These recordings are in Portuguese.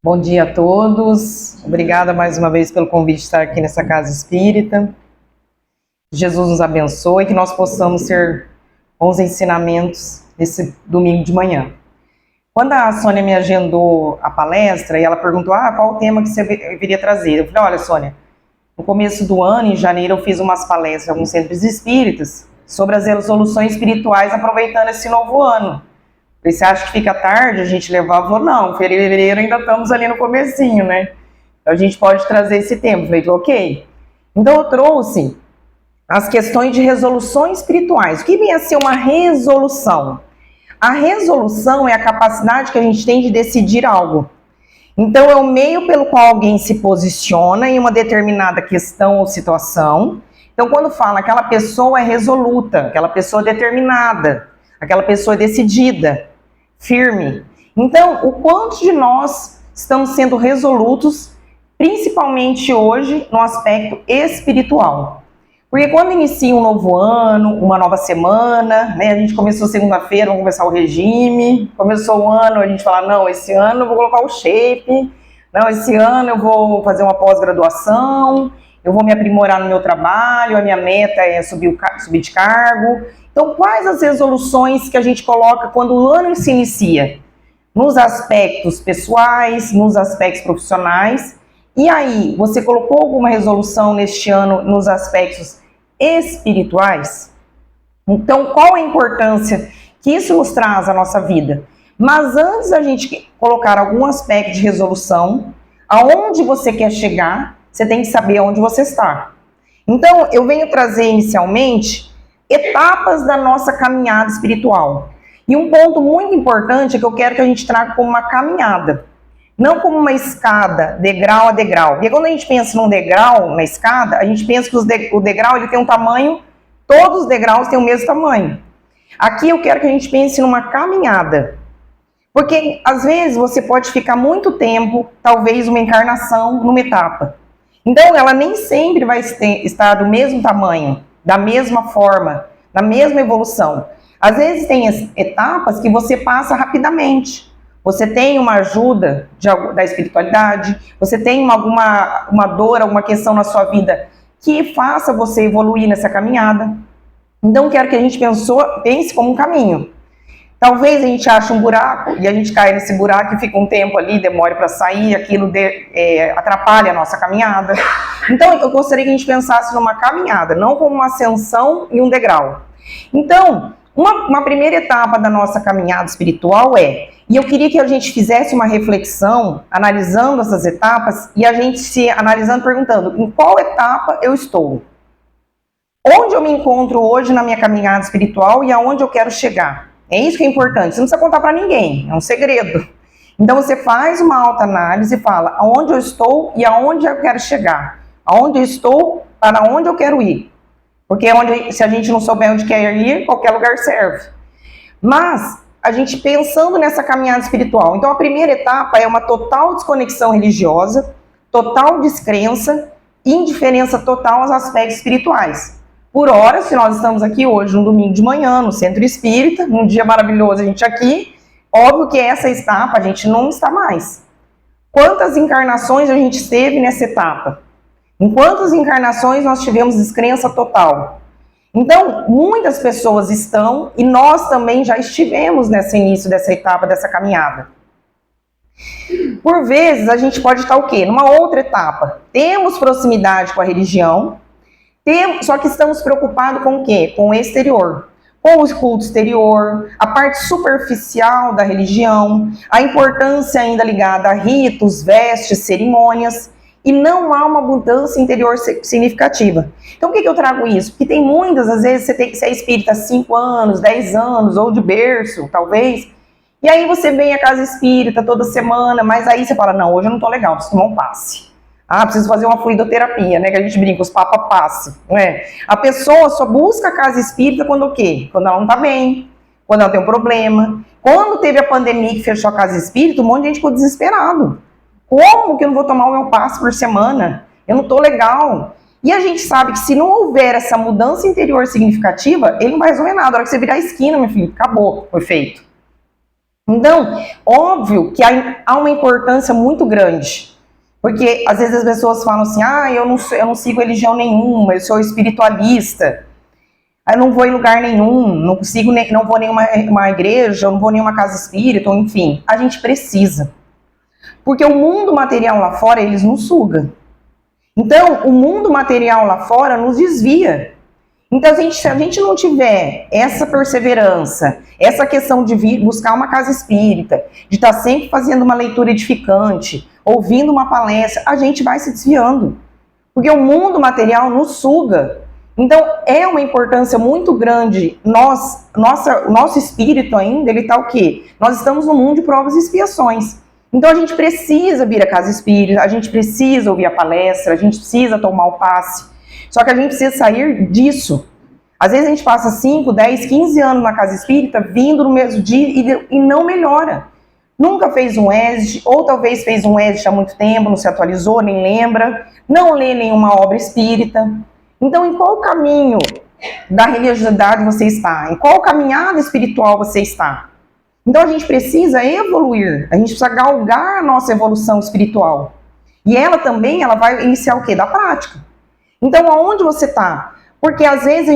Bom dia a todos. Obrigada mais uma vez pelo convite de estar aqui nessa casa espírita. Jesus nos abençoe e que nós possamos ter bons ensinamentos nesse domingo de manhã. Quando a Sônia me agendou a palestra e ela perguntou qual o tema que você viria trazer, eu falei, olha Sônia, no começo do ano, em janeiro, eu fiz umas palestras em alguns centros espíritas sobre as resoluções espirituais aproveitando esse novo ano. Você acha que fica tarde a gente levar? Eu falei, não, fevereiro ainda estamos ali no comecinho, né? Então a gente pode trazer esse tema. Eu falei, ok. Então eu trouxe as questões de resoluções espirituais. O que vem a ser uma resolução? A resolução é a capacidade que a gente tem de decidir algo. Então é o meio pelo qual alguém se posiciona em uma determinada questão ou situação. Então quando fala aquela pessoa é resoluta, aquela pessoa é determinada, aquela pessoa é decidida, firme. Então, o quanto de nós estamos sendo resolutos, principalmente hoje, no aspecto espiritual. Porque quando inicia um novo ano, uma nova semana, né, a gente começou segunda-feira, vamos começar o regime, começou o ano, a gente fala, não, esse ano eu vou colocar o shape, não, esse ano eu vou fazer uma pós-graduação, eu vou me aprimorar no meu trabalho, a minha meta é subir de cargo. Então, quais as resoluções que a gente coloca quando o ano se inicia? Nos aspectos pessoais, nos aspectos profissionais. E aí, você colocou alguma resolução neste ano nos aspectos espirituais? Então, qual a importância que isso nos traz à nossa vida? Mas antes da gente colocar algum aspecto de resolução, aonde você quer chegar, você tem que saber onde você está. Então, eu venho trazer inicialmente etapas da nossa caminhada espiritual. E um ponto muito importante é que eu quero que a gente traga como uma caminhada, não como uma escada, degrau a degrau. Porque quando a gente pensa num degrau, na escada, a gente pensa que o degrau ele tem um tamanho, todos os degraus têm o mesmo tamanho. Aqui eu quero que a gente pense numa caminhada. Porque às vezes você pode ficar muito tempo, talvez uma encarnação, numa etapa. Então ela nem sempre vai estar do mesmo tamanho, da mesma forma, da mesma evolução. Às vezes tem etapas que você passa rapidamente. Você tem uma ajuda da espiritualidade, você tem alguma dor, alguma questão na sua vida que faça você evoluir nessa caminhada. Então quero que a gente pense como um caminho. Talvez a gente ache um buraco e a gente cai nesse buraco e fica um tempo ali, demore para sair, aquilo atrapalha a nossa caminhada. Então, eu gostaria que a gente pensasse numa caminhada, não como uma ascensão e um degrau. Então, uma primeira etapa da nossa caminhada espiritual e eu queria que a gente fizesse uma reflexão, analisando essas etapas, e a gente se analisando, perguntando, em qual etapa eu estou? Onde eu me encontro hoje na minha caminhada espiritual e aonde eu quero chegar? É isso que é importante, você não precisa contar para ninguém, é um segredo. Então você faz uma autoanálise e fala aonde eu estou e aonde eu quero chegar. Aonde eu estou, para onde eu quero ir. Porque se a gente não souber onde quer ir, qualquer lugar serve. Mas a gente pensando nessa caminhada espiritual, então a primeira etapa é uma total desconexão religiosa, total descrença, indiferença total aos aspectos espirituais. Por hora, se nós estamos aqui hoje, um domingo de manhã, no Centro Espírita, num dia maravilhoso a gente aqui, óbvio que essa etapa a gente não está mais. Quantas encarnações a gente esteve nessa etapa? Em quantas encarnações nós tivemos descrença total? Então, muitas pessoas estão, e nós também já estivemos nesse início dessa etapa, dessa caminhada. Por vezes, a gente pode estar o quê? Numa outra etapa. Temos proximidade com a religião, só que estamos preocupados com o quê? Com o exterior. Com o culto exterior, a parte superficial da religião, a importância ainda ligada a ritos, vestes, cerimônias, e não há uma mudança interior significativa. Então, por que eu trago isso? Porque tem muitas, às vezes, você é espírita há 5 anos, 10 anos, ou de berço, talvez, e aí você vem à casa espírita toda semana, mas aí você fala, não, hoje eu não tô legal, preciso tomar um passe. Preciso fazer uma fluidoterapia, né? Que a gente brinca, os papas passe, não é? A pessoa só busca a casa espírita quando o quê? Quando ela não tá bem, quando ela tem um problema. Quando teve a pandemia que fechou a casa espírita, um monte de gente ficou desesperado. Como que eu não vou tomar o meu passe por semana? Eu não tô legal. E a gente sabe que se não houver essa mudança interior significativa, ele não vai resolver nada. A hora que você virar a esquina, meu filho, acabou, foi feito. Então, óbvio que há uma importância muito grande, porque às vezes as pessoas falam assim, eu não sigo religião nenhuma, eu sou espiritualista, eu não vou em lugar nenhum, não vou em uma igreja, eu não vou em nenhuma casa espírita, enfim. A gente precisa. Porque o mundo material lá fora, eles nos suga. Então, o mundo material lá fora nos desvia. Então, se a gente não tiver essa perseverança, essa questão de buscar uma casa espírita, de estar sempre fazendo uma leitura edificante, ouvindo uma palestra, a gente vai se desviando. Porque o mundo material nos suga. Então, é uma importância muito grande. O nosso espírito ainda, ele está o quê? Nós estamos no mundo de provas e expiações. Então, a gente precisa vir à casa espírita, a gente precisa ouvir a palestra, a gente precisa tomar o passe. Só que a gente precisa sair disso. Às vezes a gente passa 5, 10, 15 anos na casa espírita, vindo no mesmo dia e não melhora. Nunca fez um ESD, ou talvez fez um ESD há muito tempo, não se atualizou, nem lembra, não lê nenhuma obra espírita. Então, em qual caminho da religiosidade você está? Em qual caminhada espiritual você está? Então, a gente precisa evoluir, a gente precisa galgar a nossa evolução espiritual. E ela também, ela vai iniciar o quê? Da prática. Então, aonde você está? Porque às vezes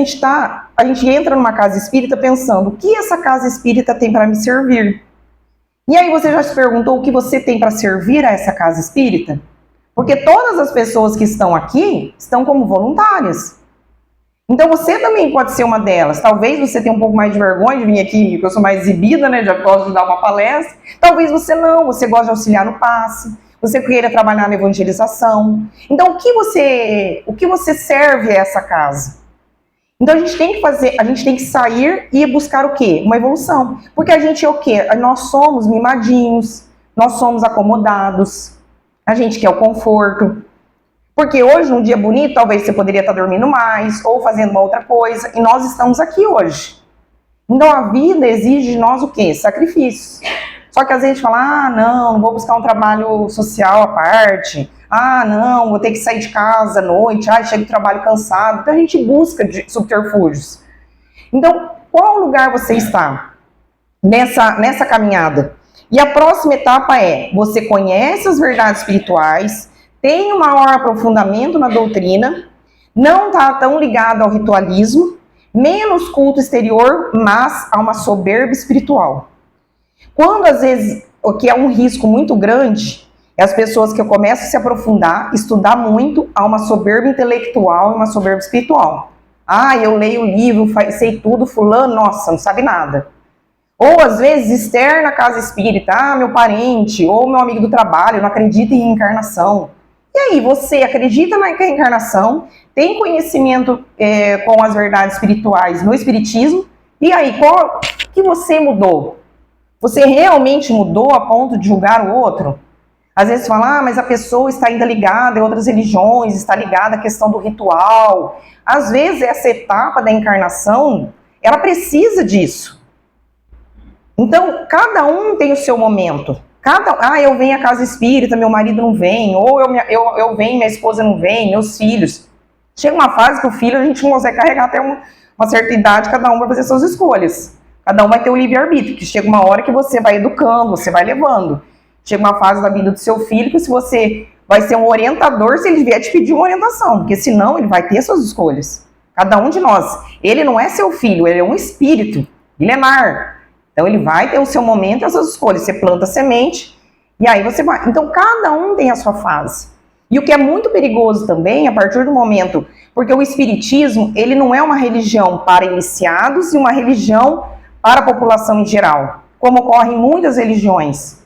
a gente entra numa casa espírita pensando, o que essa casa espírita tem para me servir? E aí você já se perguntou o que você tem para servir a essa casa espírita? Porque todas as pessoas que estão aqui estão como voluntárias. Então você também pode ser uma delas. Talvez você tenha um pouco mais de vergonha de vir aqui, porque eu sou mais exibida, né? Já gosto de dar uma palestra. Talvez você não, você gosta de auxiliar no passe, você queira trabalhar na evangelização. Então o que você serve a essa casa? Então a gente tem que sair e buscar o quê? Uma evolução. Porque a gente é o quê? Nós somos mimadinhos, nós somos acomodados, a gente quer o conforto. Porque hoje, num dia bonito, talvez você poderia estar dormindo mais, ou fazendo uma outra coisa, e nós estamos aqui hoje. Então a vida exige de nós o quê? Sacrifícios. Só que às vezes a gente fala, não vou buscar um trabalho social à parte, não, vou ter que sair de casa à noite, chego do trabalho cansado. Então a gente busca subterfúgios. Então, qual lugar você está nessa caminhada? E a próxima etapa é, você conhece as verdades espirituais, tem um maior aprofundamento na doutrina, não está tão ligado ao ritualismo, menos culto exterior, mas a uma soberba espiritual. Quando às vezes, o que é um risco muito grande, é as pessoas que começam a se aprofundar, estudar muito, há uma soberba intelectual e uma soberba espiritual. Eu leio o livro, sei tudo, fulano, nossa, não sabe nada. Ou às vezes externa a casa espírita, meu parente, ou meu amigo do trabalho, não acredita em reencarnação. E aí, você acredita na reencarnação, tem conhecimento com as verdades espirituais no espiritismo, e aí, qual que você mudou? Você realmente mudou a ponto de julgar o outro? Às vezes fala, mas a pessoa está ainda ligada a outras religiões, está ligada à questão do ritual. Às vezes essa etapa da encarnação, ela precisa disso. Então, cada um tem o seu momento. Eu venho à casa espírita, meu marido não vem, ou eu venho, minha esposa não vem, meus filhos. Chega uma fase que o filho a gente não consegue carregar até uma certa idade, cada um vai fazer suas escolhas. Cada um vai ter o livre-arbítrio, que chega uma hora que você vai educando, você vai levando. Chega uma fase da vida do seu filho que se você vai ser um orientador, se ele vier te pedir uma orientação, porque senão ele vai ter suas escolhas. Cada um de nós. Ele não é seu filho, ele é um espírito milenar. Então ele vai ter o seu momento e as suas escolhas. Você planta semente e aí você vai. Então cada um tem a sua fase. E o que é muito perigoso também, a partir do momento, porque o espiritismo, ele não é uma religião para iniciados e uma religião para a população em geral, como ocorre em muitas religiões,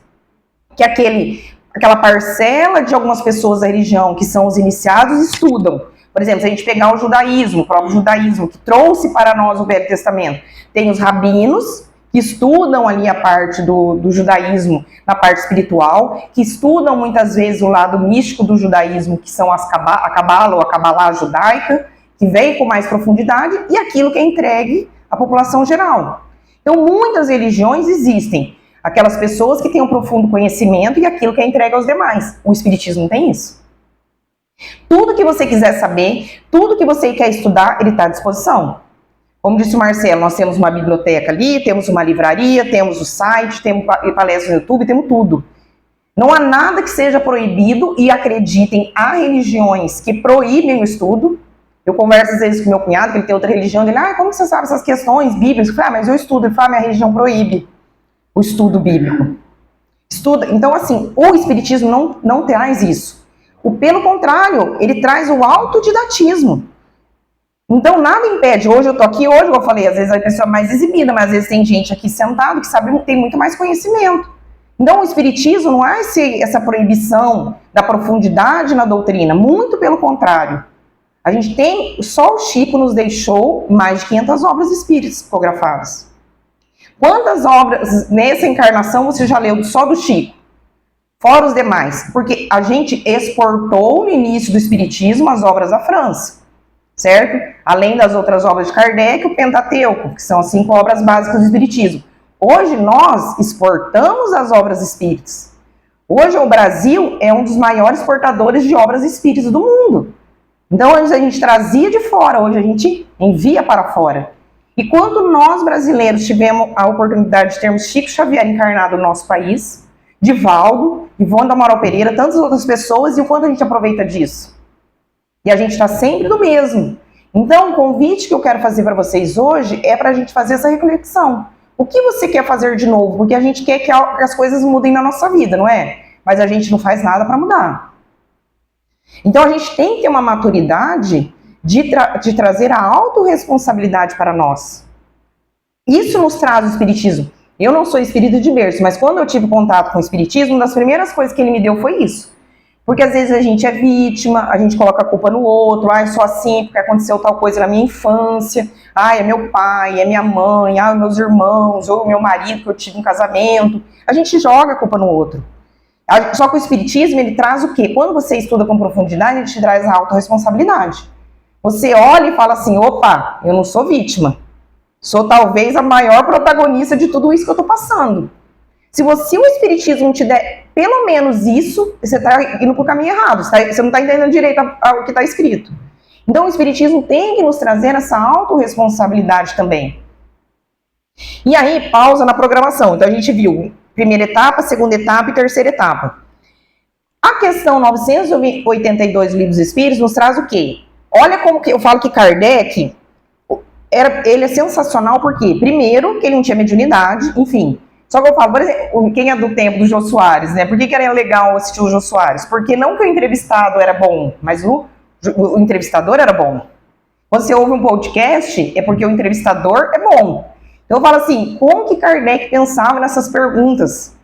que aquela parcela de algumas pessoas da religião que são os iniciados estudam. Por exemplo, se a gente pegar o judaísmo, o próprio judaísmo, que trouxe para nós o Velho Testamento, tem os rabinos, que estudam ali a parte do judaísmo, na parte espiritual, que estudam muitas vezes o lado místico do judaísmo, que são a Cabala ou a Cabalá judaica, que vem com mais profundidade, e aquilo que é entregue à população geral. Então, muitas religiões existem. Aquelas pessoas que têm um profundo conhecimento e aquilo que é entregue aos demais. O espiritismo não tem isso. Tudo que você quiser saber, tudo que você quer estudar, ele está à disposição. Como disse o Marcelo, nós temos uma biblioteca ali, temos uma livraria, temos o site, temos palestras no YouTube, temos tudo. Não há nada que seja proibido e acreditem, há religiões que proíbem o estudo. Eu converso às vezes com meu cunhado, que ele tem outra religião, ele, como você sabe essas questões bíblicas? Eu falo, mas eu estudo. Ele fala, minha religião proíbe o estudo bíblico. Estuda. Então, assim, o espiritismo não traz isso. Pelo contrário, ele traz o autodidatismo. Então, nada impede. Hoje eu tô aqui, hoje eu falei, às vezes a pessoa é mais exibida, mas às vezes tem gente aqui sentado que sabe, tem muito mais conhecimento. Então, o espiritismo não há essa proibição da profundidade na doutrina, muito pelo contrário. A gente tem, só o Chico nos deixou mais de 500 obras espíritas psicografadas. Quantas obras nessa encarnação você já leu só do Chico? Fora os demais. Porque a gente exportou no início do espiritismo as obras da França, certo? Além das outras obras de Kardec, o Pentateuco, que são as 5 obras básicas do espiritismo. Hoje nós exportamos as obras espíritas. Hoje o Brasil é um dos maiores exportadores de obras espíritas do mundo. Então, antes a gente trazia de fora, hoje a gente envia para fora. E quando nós, brasileiros, tivemos a oportunidade de termos Chico Xavier encarnado no nosso país, Divaldo, Ivone da Amaral Pereira, tantas outras pessoas, e o quanto a gente aproveita disso? E a gente está sempre do mesmo. Então, o convite que eu quero fazer para vocês hoje é para a gente fazer essa reflexão. O que você quer fazer de novo? Porque a gente quer que as coisas mudem na nossa vida, não é? Mas a gente não faz nada para mudar. Então, a gente tem que ter uma maturidade de trazer a autorresponsabilidade para nós. Isso nos traz o espiritismo. Eu não sou espírita de berço, mas quando eu tive contato com o espiritismo, uma das primeiras coisas que ele me deu foi isso. Porque às vezes a gente é vítima, a gente coloca a culpa no outro, só assim porque aconteceu tal coisa na minha infância, é meu pai, é minha mãe, meus irmãos, ou meu marido que eu tive um casamento. A gente joga a culpa no outro. Só que o espiritismo, ele traz o quê? Quando você estuda com profundidade, ele te traz a autorresponsabilidade. Você olha e fala assim, opa, eu não sou vítima. Sou talvez a maior protagonista de tudo isso que eu estou passando. Se o espiritismo te der pelo menos isso, você está indo para o caminho errado. Você não está entendendo direito o que está escrito. Então o espiritismo tem que nos trazer essa autorresponsabilidade também. E aí, pausa na programação. Então a gente viu primeira etapa, segunda etapa e terceira etapa. A questão 982 do Livro dos Espíritos nos traz o quê? Olha como que eu falo que Kardec, ele é sensacional porque, primeiro, que ele não tinha mediunidade, enfim. Só que eu falo, por exemplo, quem é do tempo do Jô Soares, né? Por que era legal assistir o Jô Soares? Porque não que o entrevistado era bom, mas o entrevistador era bom. Quando você ouve um podcast, é porque o entrevistador é bom. Então eu falo assim, como que Kardec pensava nessas perguntas?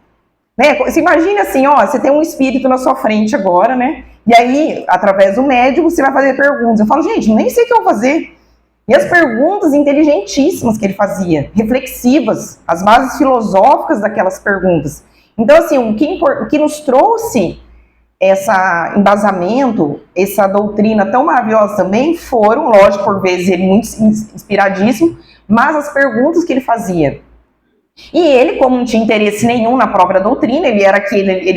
Né? Você imagina assim, você tem um espírito na sua frente agora, né? E aí, através do médium, você vai fazer perguntas. Eu falo, gente, nem sei o que eu vou fazer. E as perguntas inteligentíssimas que ele fazia, reflexivas, as bases filosóficas daquelas perguntas. Então, assim, o que nos trouxe esse embasamento, essa doutrina tão maravilhosa também, foram, lógico, por vezes ele muito inspiradíssimo, mas as perguntas que ele fazia. E ele, como não tinha interesse nenhum na própria doutrina, ele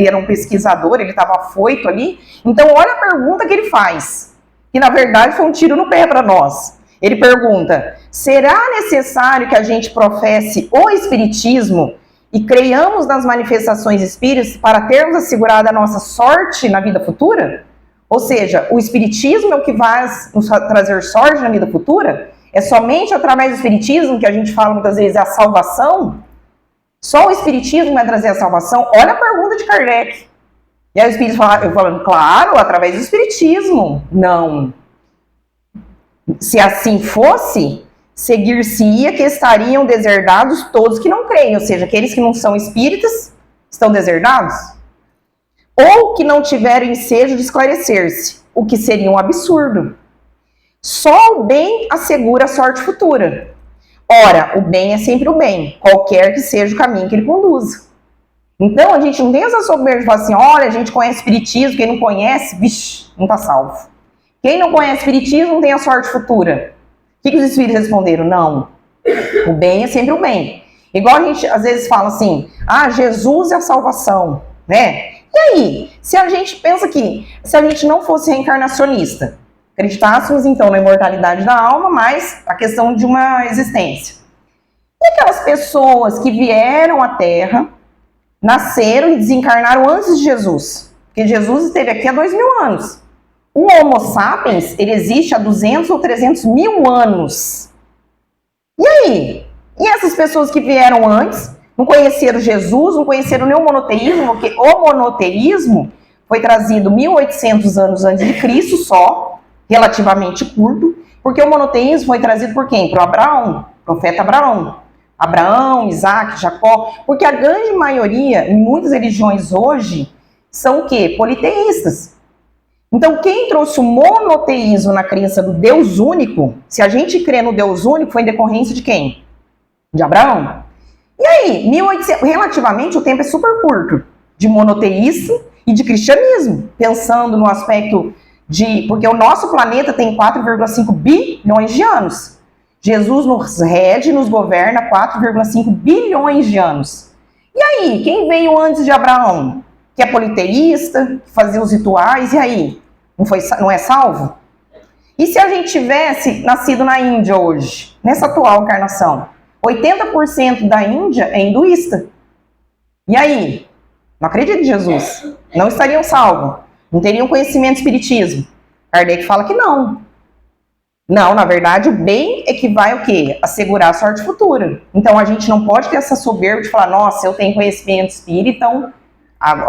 era um pesquisador, ele estava afoito ali. Então, olha a pergunta que ele faz, que na verdade foi um tiro no pé para nós. Ele pergunta, será necessário que a gente professe o espiritismo e creiamos nas manifestações espíritas para termos assegurado a nossa sorte na vida futura? Ou seja, o espiritismo é o que vai nos trazer sorte na vida futura? É somente através do espiritismo que a gente fala muitas vezes a salvação? Só o espiritismo vai trazer a salvação? Olha a pergunta de Kardec. E aí o espírito falando, claro, através do espiritismo. Não. Se assim fosse, seguir-se-ia que estariam deserdados todos que não creem, ou seja, aqueles que não são espíritas estão deserdados, ou que não tiveram ensejo de esclarecer-se, o que seria um absurdo. Só o bem assegura a sorte futura. Ora, o bem é sempre o bem, qualquer que seja o caminho que ele conduza. Então, a gente não tem essa soberba de falar assim, olha, a gente conhece espiritismo, quem não conhece, vixe, não está salvo. Quem não conhece espiritismo não tem a sorte futura. O que os espíritos responderam? Não. O bem é sempre o bem. Igual a gente às vezes fala assim, Jesus é a salvação, né? E aí, se a gente pensa que, se a gente não fosse reencarnacionista, Acreditássemos, então, na imortalidade da alma, mas a questão de uma existência. E aquelas pessoas que vieram à Terra, nasceram e desencarnaram antes de Jesus? Porque Jesus esteve aqui há 2000 anos. O Homo sapiens, ele existe há 200 ou 300 mil anos. E aí? E essas pessoas que vieram antes, não conheceram Jesus, não conheceram nem o monoteísmo, porque o monoteísmo foi trazido 1800 anos antes de Cristo só, relativamente curto, porque o monoteísmo foi trazido por quem? Por Abraão, profeta Abraão. Abraão, Isaac, Jacó, porque a grande maioria, em muitas religiões hoje, são o quê? Politeístas. Então, quem trouxe o monoteísmo na crença do Deus único, se a gente crê no Deus único, foi em decorrência de quem? De Abraão. E aí, 1800, relativamente, o tempo é super curto, de monoteísmo e de cristianismo, pensando no aspecto de... Porque o nosso planeta tem 4,5 bilhões de anos. Jesus nos rege, nos governa 4,5 bilhões de anos. E aí, quem veio antes de Abraão? Que é politeísta, que fazia os rituais, e aí? Não é salvo? E se a gente tivesse nascido na Índia hoje, nessa atual encarnação? 80% da Índia é hinduísta. E aí? Não acredito em Jesus. Não estariam salvos. Não teriam conhecimento do espiritismo. Kardec fala que não. Não, na verdade, o bem é que vai o quê? Assegurar a sorte futura. Então, a gente não pode ter essa soberba de falar, nossa, eu tenho conhecimento espírita, então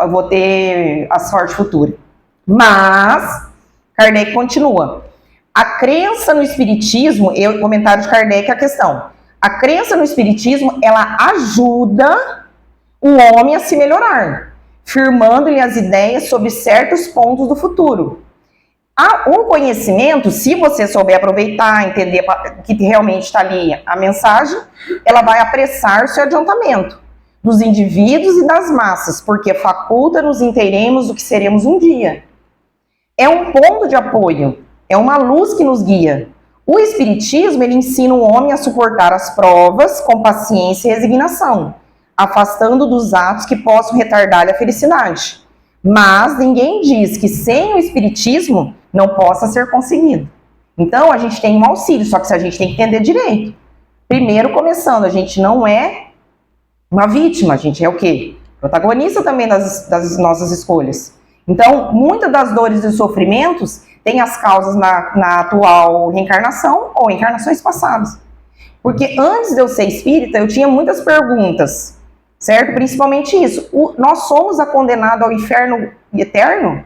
eu vou ter a sorte futura. Mas, Kardec continua. A crença no espiritismo, o comentário de Kardec é a questão. A crença no espiritismo, ela ajuda o homem a se melhorar, firmando-lhe as ideias sobre certos pontos do futuro. O conhecimento, se você souber aproveitar, entender que realmente está ali a mensagem, ela vai apressar o seu adiantamento dos indivíduos e das massas, porque faculta nos inteiremos do que seremos um dia. É um ponto de apoio, é uma luz que nos guia. O espiritismo, ele ensina o homem a suportar as provas com paciência e resignação, afastando dos atos que possam retardar-lhe a felicidade. Mas ninguém diz que sem o espiritismo não possa ser conseguido. Então, a gente tem um auxílio, só que a gente tem que entender direito. Primeiro, começando, a gente não é uma vítima, a gente é o quê? Protagonista também das nossas escolhas. Então, muitas das dores e sofrimentos têm as causas na atual reencarnação ou encarnações passadas. Porque antes de eu ser espírita, eu tinha muitas perguntas, certo? Principalmente isso. Nós somos condenados ao inferno eterno?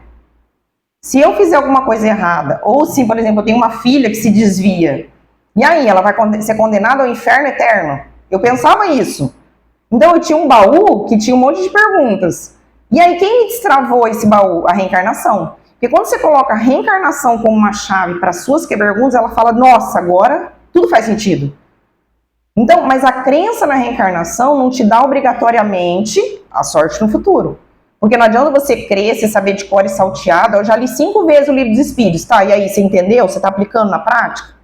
Se eu fizer alguma coisa errada, ou se, por exemplo, eu tenho uma filha que se desvia, e aí ela vai ser condenada ao inferno eterno? Eu pensava isso. Então eu tinha um baú que tinha um monte de perguntas. E aí quem me destravou esse baú? A reencarnação. Porque quando você coloca a reencarnação como uma chave para suas perguntas, ela fala, nossa, agora tudo faz sentido. Então, mas a crença na reencarnação não te dá obrigatoriamente a sorte no futuro. Porque não adianta você crer, você saber de cor e salteado. Eu já li 5 vezes o Livro dos Espíritos, tá? E aí, você entendeu? Você está aplicando na prática?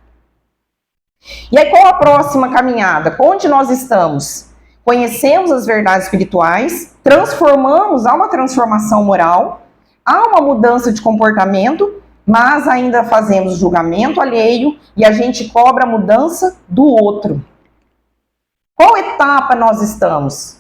E aí, qual a próxima caminhada? Onde nós estamos? Conhecemos as verdades espirituais, transformamos, há uma transformação moral, há uma mudança de comportamento, mas ainda fazemos julgamento alheio e a gente cobra a mudança do outro. Qual etapa nós estamos?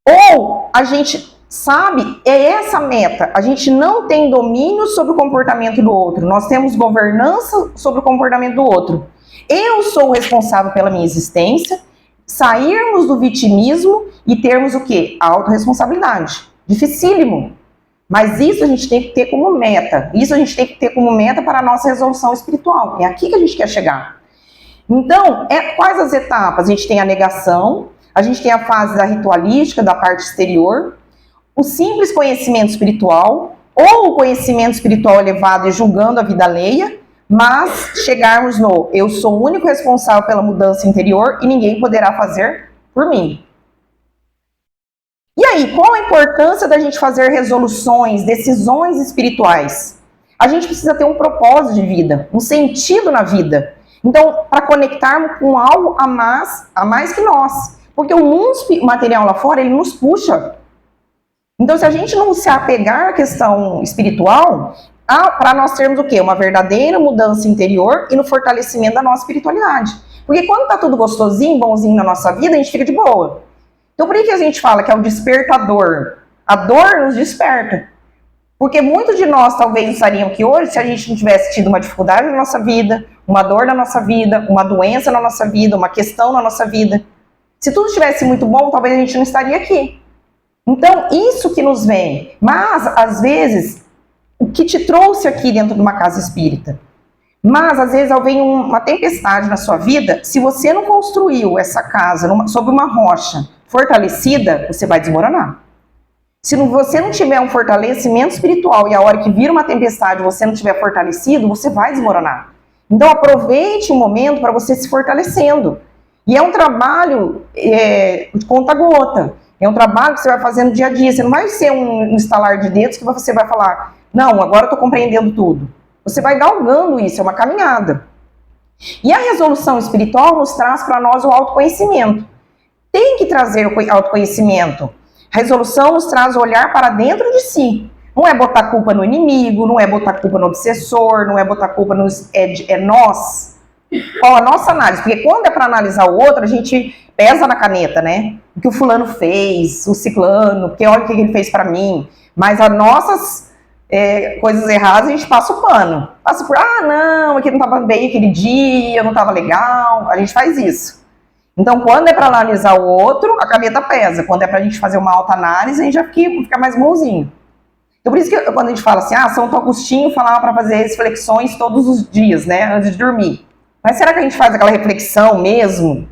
Ou a gente sabe, é essa a meta, a gente não tem domínio sobre o comportamento do outro, nós temos governança sobre o comportamento do outro. Eu sou o responsável pela minha existência, sairmos do vitimismo e termos o quê? A autorresponsabilidade. Dificílimo. Mas isso a gente tem que ter como meta. Isso a gente tem que ter como meta para a nossa resolução espiritual. É aqui que a gente quer chegar. Então, quais as etapas? A gente tem a negação, a gente tem a fase da ritualística, da parte exterior, o simples conhecimento espiritual, ou o conhecimento espiritual elevado e julgando a vida alheia, mas chegarmos no eu sou o único responsável pela mudança interior e ninguém poderá fazer por mim. E aí, qual a importância da gente fazer resoluções, decisões espirituais? A gente precisa ter um propósito de vida, um sentido na vida. Então, para conectarmos com algo a mais que nós. Porque o mundo material lá fora, ele nos puxa. Então, se a gente não se apegar à questão espiritual, para nós termos o quê? Uma verdadeira mudança interior e no fortalecimento da nossa espiritualidade. Porque quando tá tudo gostosinho, bonzinho na nossa vida, a gente fica de boa. Então por que a gente fala que é o despertador? A dor nos desperta. Porque muitos de nós talvez estariam aqui hoje se a gente não tivesse tido uma dificuldade na nossa vida, uma dor na nossa vida, uma doença na nossa vida, uma questão na nossa vida. Se tudo estivesse muito bom, talvez a gente não estaria aqui. Então, isso que nos vem. Mas, às vezes, o que te trouxe aqui dentro de uma casa espírita? Mas, às vezes, vem uma tempestade na sua vida, se você não construiu essa casa sobre uma rocha fortalecida, você vai desmoronar. Se você não tiver um fortalecimento espiritual e a hora que vira uma tempestade você não tiver fortalecido, você vai desmoronar. Então aproveite o momento para você se fortalecendo. E é um trabalho de conta-gota. É um trabalho que você vai fazendo dia a dia. Você não vai ser um estalar de dedos que você vai falar, não, agora eu estou compreendendo tudo. Você vai galgando isso, é uma caminhada. E a resolução espiritual nos traz para nós o autoconhecimento. Tem que trazer o autoconhecimento. A resolução nos traz o olhar para dentro de si. Não é botar culpa no inimigo, não é botar culpa no obsessor, não é botar culpa nos... É nós. Qual a nossa análise? Porque quando é para analisar o outro, a gente pesa na caneta, né? O que o fulano fez, o ciclano, porque olha o que ele fez para mim. Mas as nossas coisas erradas, a gente passa o pano. Passa por, não, aqui não estava bem aquele dia, não estava legal. A gente faz isso. Então, quando é para analisar o outro, a caneta pesa. Quando é para a gente fazer uma autoanálise, a gente já fica mais bonzinho. Então, por isso que quando a gente fala assim, São Agostinho falava para fazer reflexões todos os dias, né, antes de dormir. Mas será que a gente faz aquela reflexão mesmo?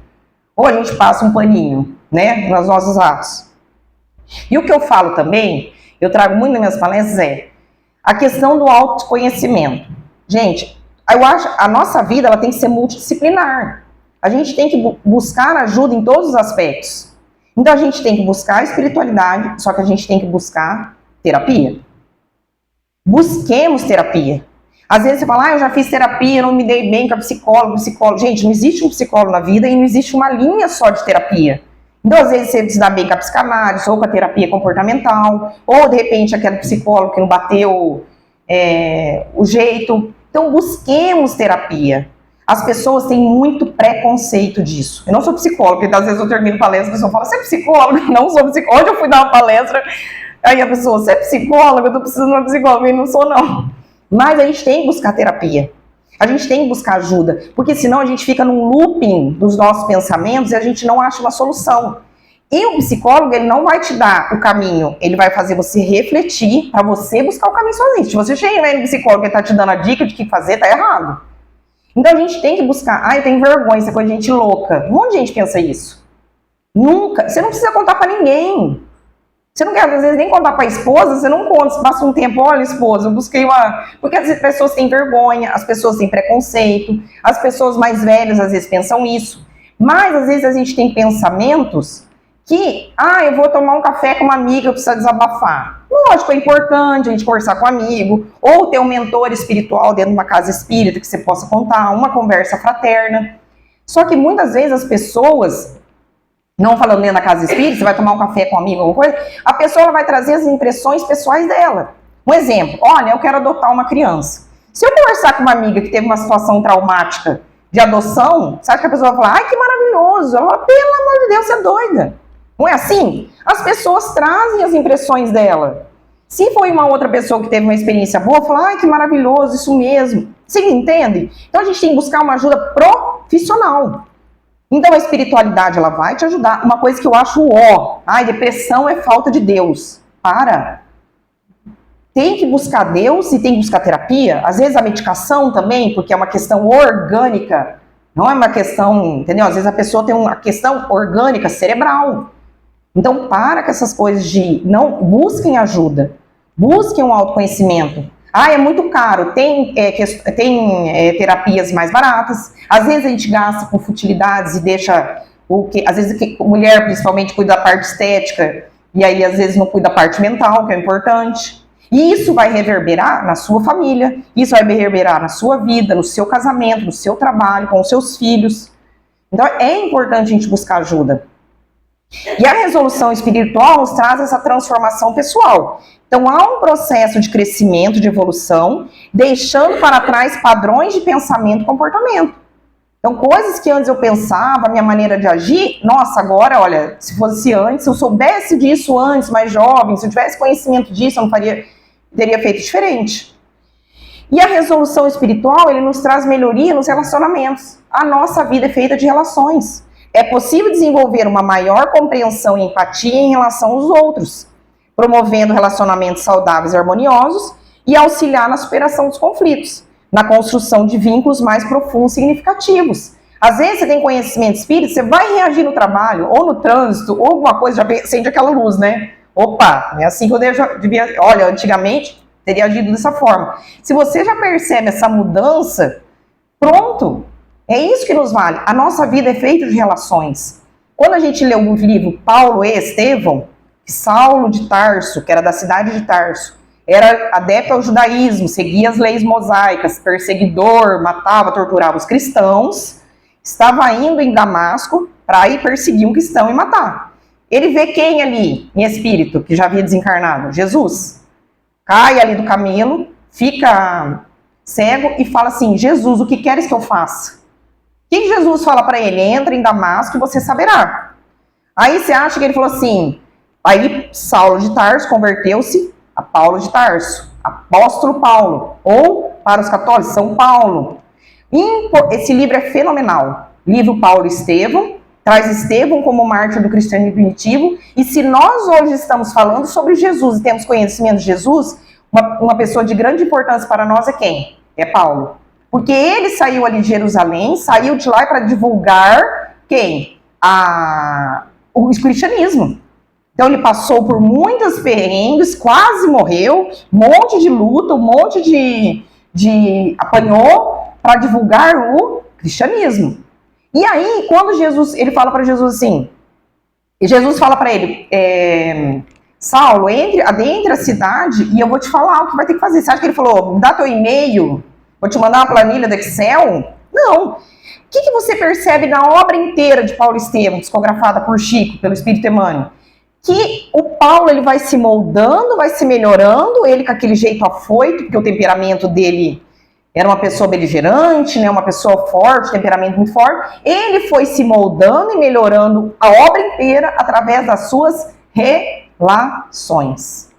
Ou a gente passa um paninho, né, nos nossos atos? E o que eu falo também, eu trago muito nas minhas palestras, a questão do autoconhecimento. Gente, eu acho a nossa vida ela tem que ser multidisciplinar. A gente tem que buscar ajuda em todos os aspectos. Então a gente tem que buscar espiritualidade, só que a gente tem que buscar terapia. Busquemos terapia. Às vezes você fala, eu já fiz terapia, não me dei bem com a psicóloga. Gente, não existe um psicólogo na vida e não existe uma linha só de terapia. Então às vezes você se dá bem com a psicanálise, ou com a terapia comportamental, ou de repente aquele psicólogo que não bateu o jeito. Então busquemos terapia. As pessoas têm muito preconceito disso. Eu não sou psicóloga, porque às vezes eu termino palestra e a pessoa fala, você é psicóloga? Não sou psicóloga. Hoje eu fui dar uma palestra, aí a pessoa, você é psicóloga? Eu tô precisando de uma psicóloga. E não sou, não. Mas a gente tem que buscar terapia. A gente tem que buscar ajuda. Porque senão a gente fica num looping dos nossos pensamentos e a gente não acha uma solução. E o psicólogo, ele não vai te dar o caminho. Ele vai fazer você refletir para você buscar o caminho sozinho. Se você chega no psicólogo e tá te dando a dica de o que fazer, tá errado. Então a gente tem que buscar, eu tenho vergonha, isso é coisa de gente louca. Um monte de gente pensa isso. Nunca, você não precisa contar pra ninguém. Você não quer, às vezes, nem contar pra esposa, você não conta, você passa um tempo, olha esposa, eu busquei uma... Porque as pessoas têm vergonha, as pessoas têm preconceito, as pessoas mais velhas às vezes pensam isso. Mas às vezes a gente tem pensamentos que, eu vou tomar um café com uma amiga, eu preciso desabafar. Lógico, é importante a gente conversar com um amigo, ou ter um mentor espiritual dentro de uma casa espírita que você possa contar, uma conversa fraterna. Só que muitas vezes as pessoas, não falando dentro da casa espírita, você vai tomar um café com um amigo, alguma coisa, a pessoa ela vai trazer as impressões pessoais dela. Um exemplo, olha, eu quero adotar uma criança. Se eu conversar com uma amiga que teve uma situação traumática de adoção, sabe que a pessoa vai falar, que maravilhoso. Ela fala, pelo amor de Deus, você é doida. Não é assim? As pessoas trazem as impressões dela. Se foi uma outra pessoa que teve uma experiência boa, fala, que maravilhoso, isso mesmo. Você entende? Então a gente tem que buscar uma ajuda profissional. Então a espiritualidade, ela vai te ajudar. Uma coisa que eu acho depressão é falta de Deus. Tem que buscar Deus e tem que buscar terapia. Às vezes a medicação também, porque é uma questão orgânica. Não é uma questão, entendeu? Às vezes a pessoa tem uma questão orgânica, cerebral. Então, para com essas coisas não busquem ajuda, busquem um autoconhecimento. É muito caro, tem terapias mais baratas, às vezes a gente gasta com futilidades e deixa, às vezes a mulher principalmente cuida da parte estética, e aí às vezes não cuida da parte mental, que é importante. E isso vai reverberar na sua família, isso vai reverberar na sua vida, no seu casamento, no seu trabalho, com os seus filhos. Então, é importante a gente buscar ajuda. E a resolução espiritual nos traz essa transformação pessoal. Então, há um processo de crescimento, de evolução, deixando para trás padrões de pensamento e comportamento. Então, coisas que antes eu pensava, a minha maneira de agir, nossa, agora, olha, se fosse antes, se eu soubesse disso antes, mais jovem, se eu tivesse conhecimento disso, eu não teria feito diferente. E a resolução espiritual, ele nos traz melhoria nos relacionamentos. A nossa vida é feita de relações. É possível desenvolver uma maior compreensão e empatia em relação aos outros, promovendo relacionamentos saudáveis e harmoniosos e auxiliar na superação dos conflitos, na construção de vínculos mais profundos e significativos. Às vezes você tem conhecimento espírita, você vai reagir no trabalho, ou no trânsito, ou alguma coisa, já acende aquela luz, né? Opa, é assim que eu devia... Olha, antigamente teria agido dessa forma. Se você já percebe essa mudança, pronto, é isso que nos vale. A nossa vida é feita de relações. Quando a gente lê o livro Paulo e Estevão, Saulo de Tarso, que era da cidade de Tarso, era adepto ao judaísmo, seguia as leis mosaicas, perseguidor, matava, torturava os cristãos, estava indo em Damasco para ir perseguir um cristão e matar. Ele vê quem ali, em espírito, que já havia desencarnado? Jesus. Cai ali do camelo, fica cego e fala assim, Jesus, o que queres que eu faça? O que Jesus fala para ele? Entra em Damasco e você saberá. Aí você acha que ele falou assim, aí Saulo de Tarso converteu-se a Paulo de Tarso, apóstolo Paulo, ou para os católicos, São Paulo. Esse livro é fenomenal. Livro Paulo e Estevão, traz Estevão como mártir do cristianismo primitivo, e se nós hoje estamos falando sobre Jesus e temos conhecimento de Jesus, uma pessoa de grande importância para nós é quem? É Paulo. Porque ele saiu ali de Jerusalém, saiu de lá para divulgar quem? O cristianismo. Então ele passou por muitas perrengues, quase morreu, um monte de luta, um monte de apanhou para divulgar o cristianismo. E aí, quando ele fala para Jesus assim, e Jesus fala para ele, Saulo, adentre a cidade e eu vou te falar o que vai ter que fazer. Você acha que ele falou, me dá teu e-mail, vou te mandar uma planilha do Excel? Não. O que você percebe na obra inteira de Paulo e Estevão, psicografada por Chico, pelo Espírito Emmanuel? Que o Paulo ele vai se moldando, vai se melhorando, ele com aquele jeito afoito, porque o temperamento dele era uma pessoa beligerante, né, uma pessoa forte, temperamento muito forte. Ele foi se moldando e melhorando a obra inteira através das suas relações.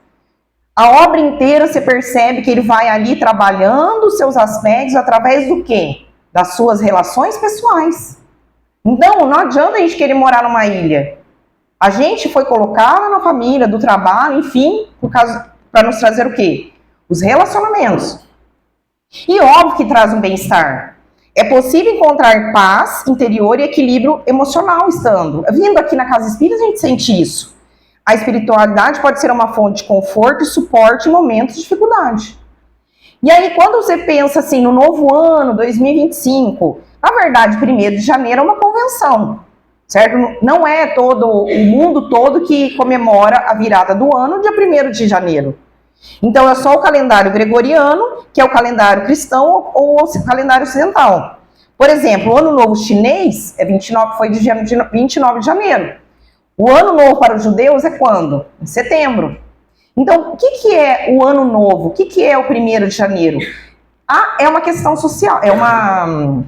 A obra inteira você percebe que ele vai ali trabalhando os seus aspectos através do quê? Das suas relações pessoais. Então, não adianta a gente querer morar numa ilha. A gente foi colocado na família, do trabalho, enfim, para nos trazer o quê? Os relacionamentos. E óbvio que traz um bem-estar. É possível encontrar paz interior e equilíbrio emocional estando. Vindo aqui na Casa Espírita, a gente sente isso. A espiritualidade pode ser uma fonte de conforto e suporte em momentos de dificuldade. E aí, quando você pensa assim, no novo ano, 2025, na verdade, 1º de janeiro é uma convenção. Certo? Não é todo o mundo todo que comemora a virada do ano dia 1º de janeiro. Então é só o calendário gregoriano, que é o calendário cristão ou o calendário ocidental. Por exemplo, o ano novo chinês foi de 29 de janeiro. O ano novo para os judeus é quando? Em setembro. Então, o que é o ano novo? O que é o 1º de janeiro? É uma questão social, é uma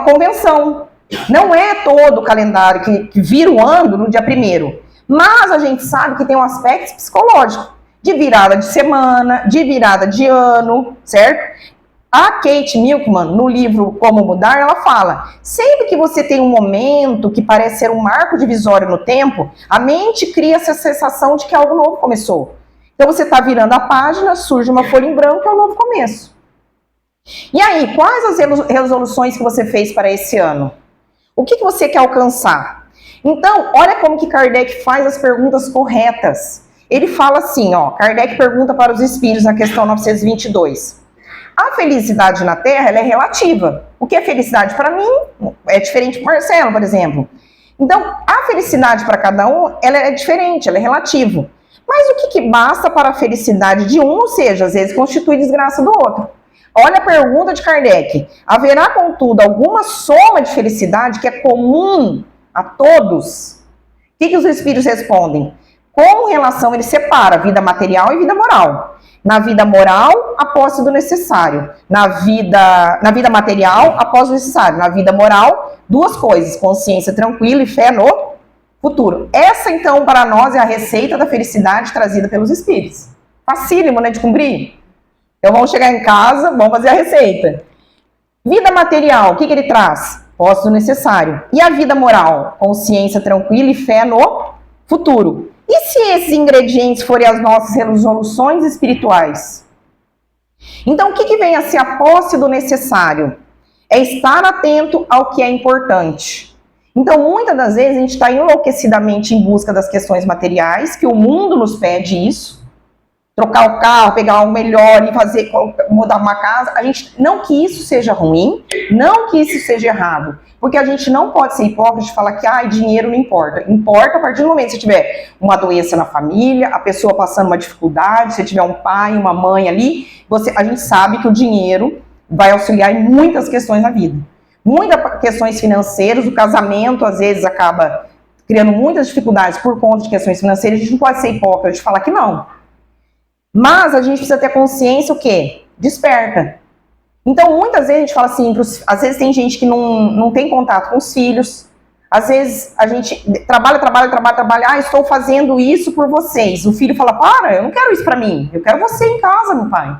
convenção. Não é todo o calendário que vira o ano no dia 1º. Mas a gente sabe que tem um aspecto psicológico. De virada de semana, de virada de ano, certo? A Kate Milkman, no livro Como Mudar, ela fala, sempre que você tem um momento que parece ser um marco divisório no tempo, a mente cria essa sensação de que algo novo começou. Então você está virando a página, surge uma folha em branco, é um novo começo. E aí, quais as resoluções que você fez para esse ano? O que você quer alcançar? Então, olha como que Kardec faz as perguntas corretas. Ele fala assim, Kardec pergunta para os espíritos na questão 922. A felicidade na Terra, ela é relativa. O que é felicidade para mim é diferente para Marcelo, por exemplo. Então, a felicidade para cada um, ela é diferente, ela é relativa. Mas o que basta para a felicidade de um, ou seja, às vezes constitui desgraça do outro? Olha a pergunta de Kardec. Haverá, contudo, alguma soma de felicidade que é comum a todos. O que os espíritos respondem? Com relação, ele separa vida material e vida moral. Na vida moral, a posse do necessário. Na vida material, a posse do necessário. Na vida moral, duas coisas, consciência tranquila e fé no futuro. Essa, então, para nós, é a receita da felicidade trazida pelos espíritos. Facílimo, né, de cumprir? Então, vamos chegar em casa, vamos fazer a receita. Vida material, o que ele traz? Posse do necessário. E a vida moral? Consciência tranquila e fé no futuro. E se esses ingredientes forem as nossas resoluções espirituais? Então, o que vem a ser a posse do necessário? É estar atento ao que é importante. Então, muitas das vezes, a gente está enlouquecidamente em busca das questões materiais, que o mundo nos pede isso. Trocar o carro, pegar o melhor e fazer, mudar uma casa. A gente, não que isso seja ruim, não que isso seja errado. Porque a gente não pode ser hipócrita de falar que dinheiro não importa. Importa a partir do momento que você tiver uma doença na família, a pessoa passando uma dificuldade, se tiver um pai, uma mãe ali, a gente sabe que o dinheiro vai auxiliar em muitas questões na vida. Muitas questões financeiras, o casamento às vezes acaba criando muitas dificuldades por conta de questões financeiras. A gente não pode ser hipócrita de falar que não. Mas a gente precisa ter consciência o quê? Desperta. Então, muitas vezes a gente fala assim, às vezes tem gente que não tem contato com os filhos, às vezes a gente trabalha, estou fazendo isso por vocês. O filho fala, eu não quero isso pra mim, eu quero você em casa, meu pai.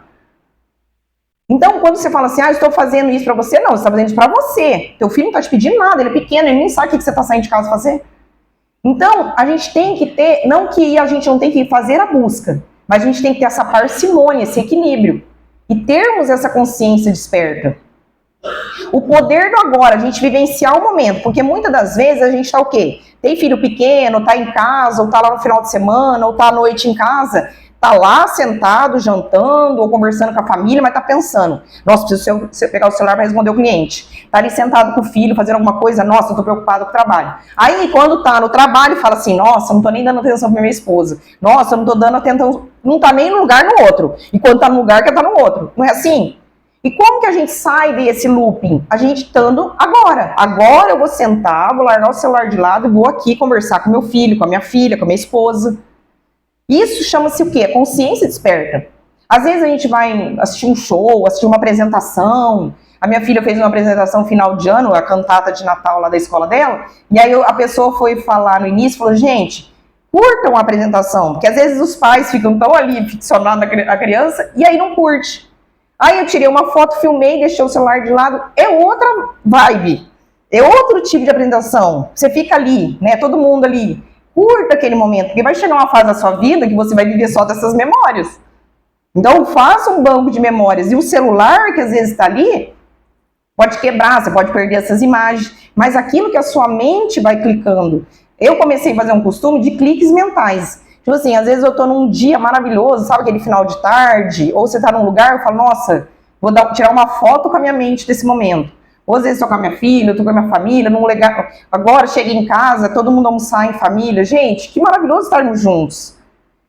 Então, quando você fala assim, estou fazendo isso pra você, não, você está fazendo isso pra você. Teu filho não está te pedindo nada, ele é pequeno, ele nem sabe o que você está saindo de casa fazer. Então, a gente tem que ter, não que a gente não tem que fazer a busca, mas a gente tem que ter essa parcimônia, esse equilíbrio. E termos essa consciência desperta. O poder do agora, a gente vivenciar o momento. Porque muitas das vezes a gente está o quê? Tem filho pequeno, está em casa, ou está lá no final de semana, ou está à noite em casa. Está lá sentado, jantando, ou conversando com a família, mas está pensando. Nossa, preciso pegar o celular para responder o cliente. Está ali sentado com o filho, fazendo alguma coisa. Nossa, estou preocupado com o trabalho. Aí, quando está no trabalho, fala assim, nossa, não estou nem dando atenção para minha esposa. Nossa, não estou dando atenção, não está nem no lugar no outro. E quando está no lugar, quer estar no outro. Não é assim? E como que a gente sai desse looping? A gente estando agora. Agora eu vou sentar, vou largar o celular de lado e vou aqui conversar com meu filho, com a minha filha, com a minha esposa. Isso chama-se o quê? A consciência desperta. Às vezes a gente vai assistir um show, assistir uma apresentação. A minha filha fez uma apresentação final de ano, a cantata de Natal lá da escola dela, e aí a pessoa foi falar no início, falou, gente, curtam a apresentação, porque às vezes os pais ficam tão ali ficcionados na criança, e aí não curte. Aí eu tirei uma foto, filmei, deixei o celular de lado, é outra vibe, é outro tipo de apresentação. Você fica ali, né, todo mundo ali. Curta aquele momento, porque vai chegar uma fase da sua vida que você vai viver só dessas memórias. Então, faça um banco de memórias. E o celular, que às vezes está ali, pode quebrar, você pode perder essas imagens. Mas aquilo que a sua mente vai clicando. Eu comecei a fazer um costume de cliques mentais. Tipo assim, às vezes eu estou num dia maravilhoso, sabe aquele final de tarde? Ou você está num lugar, eu falo, nossa, vou tirar uma foto com a minha mente desse momento. Ou às vezes estou com a minha filha, estou com a minha família, num legal. Agora cheguei em casa, todo mundo almoçar em família. Gente, que maravilhoso estarmos juntos.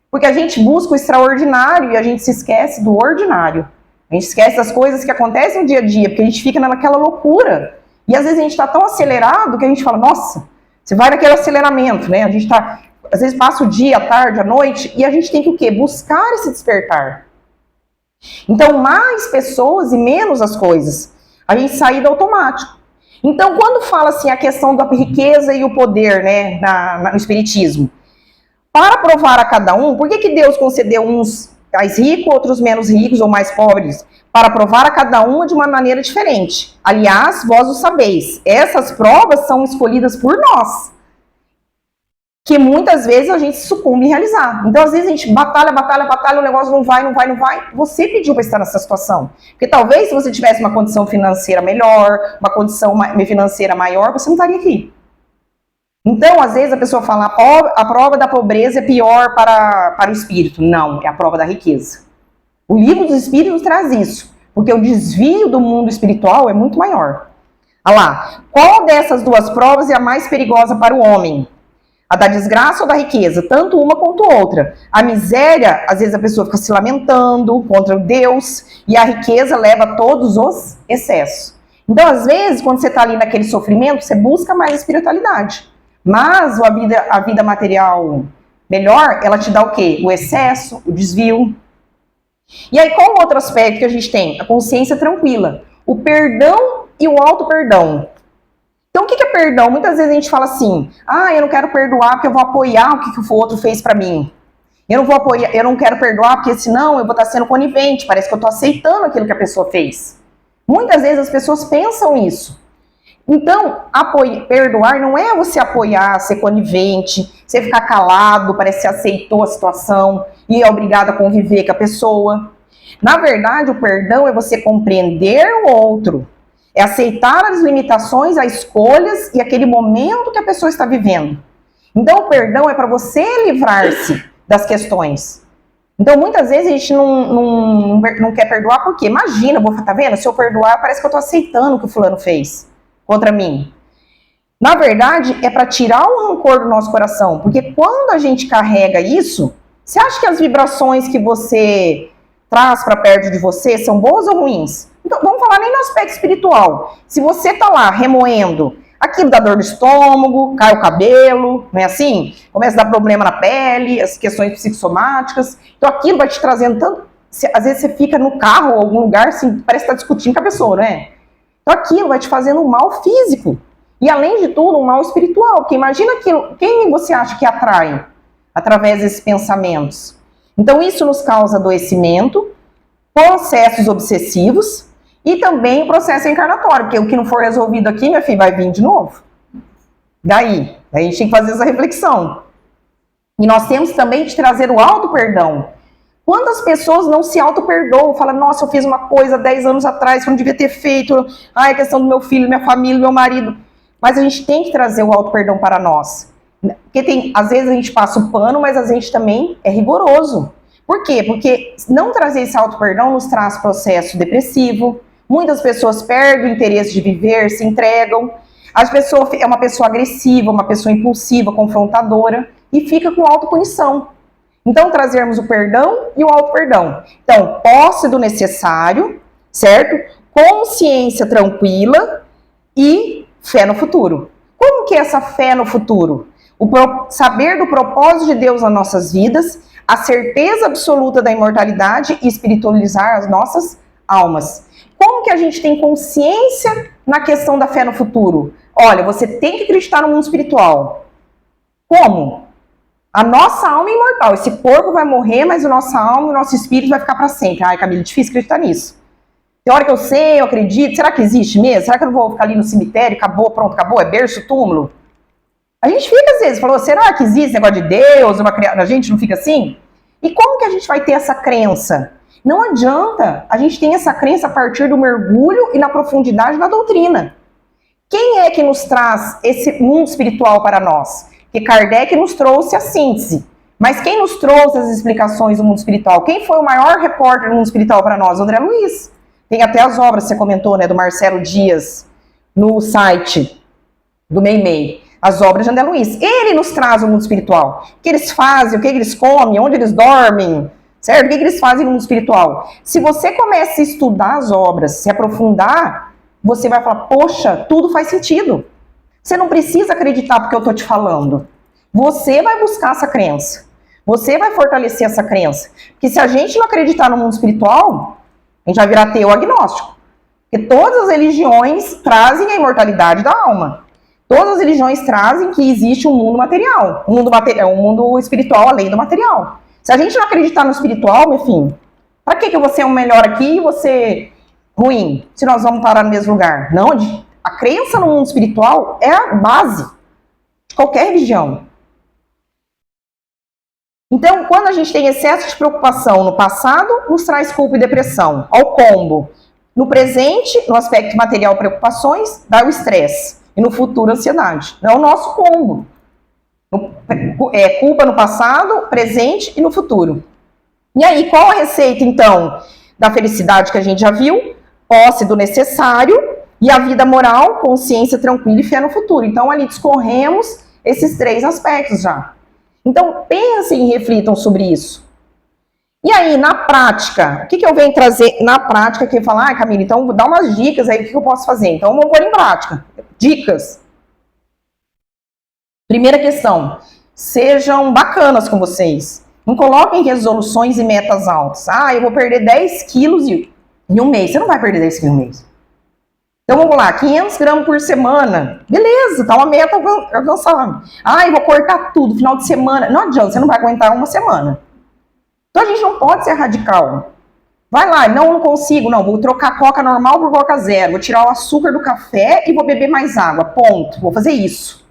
Porque a gente busca o extraordinário e a gente se esquece do ordinário. A gente esquece das coisas que acontecem no dia a dia, porque a gente fica naquela loucura. E às vezes a gente está tão acelerado que a gente fala, nossa, você vai naquele aceleramento, né? A gente está, às vezes passa o dia, a tarde, a noite, e a gente tem que o quê? Buscar esse despertar. Então, mais pessoas e menos as coisas. A gente sair do automático. Então, quando fala assim a questão da riqueza e o poder, né, no espiritismo, para provar a cada um, por que Deus concedeu uns mais ricos, outros menos ricos ou mais pobres? Para provar a cada um de uma maneira diferente. Aliás, vós o sabeis, essas provas são escolhidas por nós, que muitas vezes a gente sucumbe em realizar. Então, às vezes a gente batalha, o negócio não vai. Você pediu para estar nessa situação. Porque talvez se você tivesse uma condição financeira melhor, uma condição financeira maior, você não estaria aqui. Então, às vezes a pessoa fala, a prova da pobreza é pior para o espírito. Não, é a prova da riqueza. O livro dos espíritos traz isso. Porque o desvio do mundo espiritual é muito maior. Olha lá, qual dessas duas provas é a mais perigosa para o homem? A da desgraça ou da riqueza, tanto uma quanto outra. A miséria, às vezes a pessoa fica se lamentando contra Deus, e a riqueza leva a todos os excessos. Então, às vezes, quando você está ali naquele sofrimento, você busca mais espiritualidade. Mas a vida material melhor, ela te dá o quê? O excesso, o desvio. E aí, qual o outro aspecto que a gente tem? A consciência tranquila. O perdão e o auto-perdão. Então, o que é perdão? Muitas vezes a gente fala assim, eu não quero perdoar porque eu vou apoiar o que o outro fez pra mim. Eu não quero perdoar porque senão eu vou estar sendo conivente, parece que eu estou aceitando aquilo que a pessoa fez. Muitas vezes as pessoas pensam isso. Então, perdoar não é você apoiar, ser conivente, você ficar calado, parece que você aceitou a situação e é obrigado a conviver com a pessoa. Na verdade, o perdão é você compreender o outro, é aceitar as limitações, as escolhas e aquele momento que a pessoa está vivendo. Então, o perdão é para você livrar-se das questões. Então, muitas vezes a gente não quer perdoar porque, imagina, tá vendo? Se eu perdoar, parece que eu estou aceitando o que o fulano fez contra mim. Na verdade, é para tirar o rancor do nosso coração, porque quando a gente carrega isso, você acha que as vibrações que você traz para perto de você são boas ou ruins? Então, vamos falar nem no aspecto espiritual. Se você tá lá remoendo, aquilo dá dor no estômago, cai o cabelo, não é assim? Começa a dar problema na pele, as questões psicossomáticas. Então, aquilo vai te trazendo tanto... Às vezes você fica no carro ou algum lugar, assim, parece que tá discutindo com a pessoa, não é? Então aquilo vai te fazendo um mal físico. E além de tudo, um mal espiritual. Porque imagina aquilo, quem você acha que atrai através desses pensamentos? Então isso nos causa adoecimento, processos obsessivos e também o processo encarnatório. Porque o que não for resolvido aqui, minha filha, vai vir de novo. Daí a gente tem que fazer essa reflexão. E nós temos também de trazer o auto-perdão. Quantas pessoas não se auto-perdoam, falam, nossa, eu fiz uma coisa 10 anos atrás que eu não devia ter feito, é questão do meu filho, minha família, meu marido. Mas a gente tem que trazer o auto-perdão para nós. Porque às vezes a gente passa o pano, mas a gente também é rigoroso. Por quê? Porque não trazer esse auto-perdão nos traz processo depressivo, muitas pessoas perdem o interesse de viver, se entregam, as pessoas é uma pessoa agressiva, uma pessoa impulsiva, confrontadora, e fica com autopunição. Então, trazermos o perdão e o auto-perdão. Então, posse do necessário, certo? Consciência tranquila e fé no futuro. Como que é essa fé no futuro? Saber do propósito de Deus nas nossas vidas, a certeza absoluta da imortalidade e espiritualizar as nossas almas. Como que a gente tem consciência na questão da fé no futuro? Olha, você tem que acreditar no mundo espiritual. Como? A nossa alma é imortal. Esse corpo vai morrer, mas a nossa alma, o nosso espírito vai ficar para sempre. Ai, Camila, difícil acreditar nisso. Tem hora que eu sei, eu acredito. Será que existe mesmo? Será que eu não vou ficar ali no cemitério? Acabou, pronto, acabou? É berço, túmulo? A gente fica às vezes, falou, será que existe negócio de Deus? A gente não fica assim? E como que a gente vai ter essa crença? Não adianta. A gente tem essa crença a partir do mergulho e na profundidade da doutrina. Quem é que nos traz esse mundo espiritual para nós? Que Kardec nos trouxe a síntese. Mas quem nos trouxe as explicações do mundo espiritual? Quem foi o maior repórter do mundo espiritual para nós? André Luiz. Tem até as obras, você comentou, né, do Marcelo Dias, no site do Meimei. As obras de André Luiz. Ele nos traz o mundo espiritual. O que eles fazem, o que eles comem, onde eles dormem, certo? O que eles fazem no mundo espiritual. Se você começa a estudar as obras, se aprofundar, você vai falar, poxa, tudo faz sentido. Você não precisa acreditar porque eu estou te falando. Você vai buscar essa crença. Você vai fortalecer essa crença. Porque se a gente não acreditar no mundo espiritual, a gente vai virar ateu agnóstico. Porque todas as religiões trazem a imortalidade da alma. Todas as religiões trazem que existe um mundo material. Um mundo espiritual além do material. Se a gente não acreditar no espiritual, meu filho, para que eu vou ser o melhor aqui e você ruim? Se nós vamos parar no mesmo lugar? Não, a crença no mundo espiritual é a base de qualquer religião. Então, quando a gente tem excesso de preocupação no passado, nos traz culpa e depressão. Ao combo. No presente, no aspecto material, preocupações, dá o estresse. E no futuro, ansiedade. É o nosso combo. Culpa no passado, presente e no futuro. E aí, qual a receita, então, da felicidade que a gente já viu? Posse do necessário e a vida moral, consciência tranquila e fé no futuro. Então, ali discorremos esses 3 aspectos já. Então, pensem e reflitam sobre isso. E aí, na prática, o que eu venho trazer na prática? Que falar, Camila, então dá umas dicas aí, o que eu posso fazer? Então, vamos pôr em prática. Dicas. Primeira questão, sejam bacanas com vocês. Não coloquem resoluções e metas altas. Ah, eu vou perder 10 quilos em um mês. Você não vai perder 10 quilos em um mês. Então vamos lá, 500 gramas por semana. Beleza, tá uma meta alcançável. Ah, eu vou cortar tudo, final de semana. Não adianta, você não vai aguentar uma semana. Então a gente não pode ser radical. Vai lá, não consigo, não, vou trocar coca normal por coca zero, vou tirar o açúcar do café e vou beber mais água, ponto, vou fazer isso.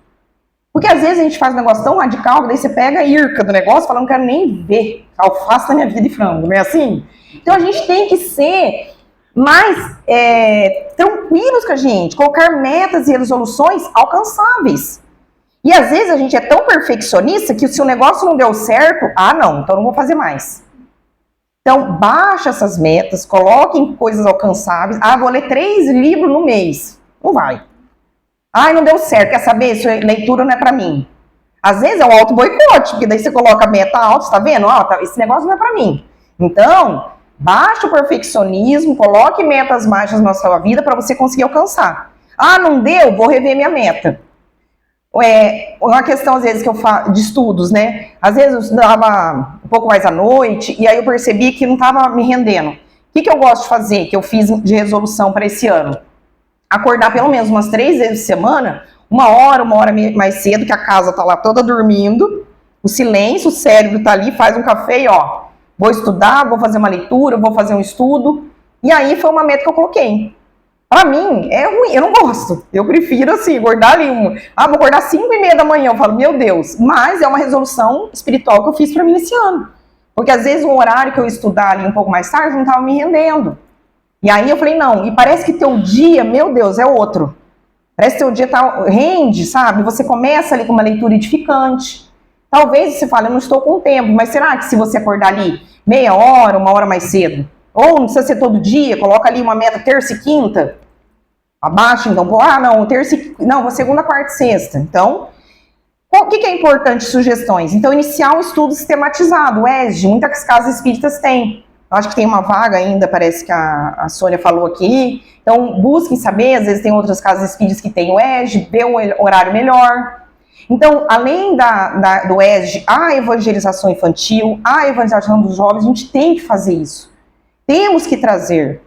Porque às vezes a gente faz um negócio tão radical, que daí você pega a irca do negócio e fala, não quero nem ver alface na minha vida de frango, não é assim? Então a gente tem que ser mais tranquilos com a gente, colocar metas e resoluções alcançáveis. E às vezes a gente é tão perfeccionista que se o negócio não deu certo, não, então não vou fazer mais. Então, baixa essas metas, coloquem coisas alcançáveis. Vou ler 3 livros no mês. Não vai. Não deu certo. Quer saber? Isso leitura não é pra mim. Às vezes é um auto-boicote, porque daí você coloca a meta alta, tá vendo? Esse negócio não é pra mim. Então, baixa o perfeccionismo, coloque metas baixas na sua vida para você conseguir alcançar. Não deu? Vou rever minha meta. Uma questão, às vezes, que eu falo de estudos, né? Às vezes eu estudava um pouco mais à noite e aí eu percebi que não estava me rendendo. O que eu gosto de fazer, que eu fiz de resolução para esse ano? Acordar pelo menos umas 3 vezes por semana, uma hora mais cedo, que a casa tá lá toda dormindo, o silêncio, o cérebro tá ali, faz um café e vou estudar, vou fazer uma leitura, vou fazer um estudo. E aí foi uma meta que eu coloquei. Pra mim, é ruim, eu não gosto. Eu prefiro, assim, acordar ali vou acordar 5h30 da manhã. Eu falo, meu Deus. Mas é uma resolução espiritual que eu fiz pra mim esse ano. Porque às vezes o horário que eu ia estudar ali um pouco mais tarde não tava me rendendo. E aí eu falei, não. E parece que teu dia, meu Deus, é outro. Parece que teu dia rende, sabe? Você começa ali com uma leitura edificante. Talvez você fale, eu não estou com tempo. Mas será que se você acordar ali meia hora, uma hora mais cedo, ou não precisa ser todo dia, coloca ali uma meta terça e quinta, abaixa, então, vou segunda, quarta e sexta. Então, o que é importante, sugestões? Então, iniciar um estudo sistematizado, o ESG, muitas casas espíritas têm. Eu acho que tem uma vaga ainda, parece que a Sônia falou aqui. Então, busquem saber, às vezes tem outras casas espíritas que têm o ESG, vê um horário melhor. Então, além do ESG, a evangelização infantil, a evangelização dos jovens, a gente tem que fazer isso. Temos que trazer.